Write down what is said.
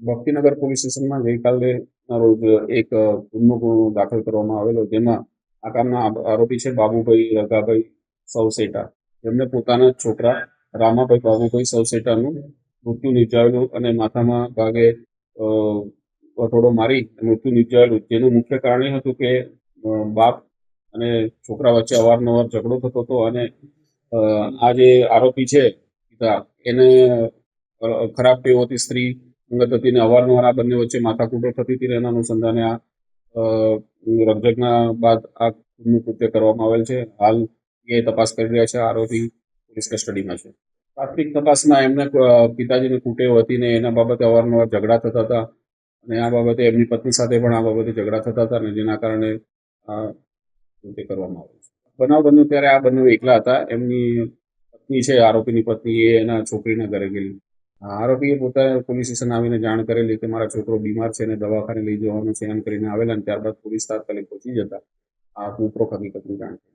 Bhaktinagar police સ્ટેશનમાં ગઈકાલના રોજ એક ગુનો દાખલ કરવામાં આવેલો, જેમાં આ કામના આરોપી છે બાબુભાઈ રઘાભાઈ સવસેટા. એમને પોતાના છોકરા રામાભાઈ બાબુભાઈ સવસેટાનું મૃત્યુ નિપજાવેલું અને માથામાં ભાગે વટોડો મારી મૃત્યુ નિપજાવેલું, જેનું મુખ્ય કારણ એ હતું કે બાપ અને છોકરા વચ્ચે અવારનવાર ઝઘડો થતો હતો અને આ જે આરોપી છે પિતા, એને ખરાબ ટેવ હતી, સ્ત્રી અંગત હતી ને અવારનવાર આ બંને વચ્ચે માથાકૂટો થતી હતી. એના અનુસંધાને આ રકઝકના બાદ આ કૃત્ય કરવામાં આવેલ છે. હાલ એ તપાસ કરી રહ્યા છે. આરોપી પોલીસ કસ્ટડીમાં છે. પ્રાથમિક તપાસમાં એમને પિતાજીની કુટેવ હતી ને એના બાબતે અવારનવાર ઝઘડા થતા હતા અને આ બાબતે એમની પત્ની સાથે પણ આ બાબતે ઝઘડા થતા હતા અને જેના કારણે આ કૃત્ય કરવામાં આવેલ છે. બનાવ બન્યો ત્યારે આ બંને એકલા હતા. એમની પત્ની છે, આરોપીની પત્ની, એ એના છોકરીના ઘરે ગયેલી. આરોપીએ પોતે પોલીસ સ્ટેશન આવીને જાણ કરેલી કે મારા છોકરો બીમાર છે અને દવાખાને લઈ જવાનું છે એમ કરીને આવેલા, અને ત્યારબાદ પોલીસ તાત્કાલિક પહોંચી જતા આ ઉપરોક્ત હકીકતની જાણ કરી.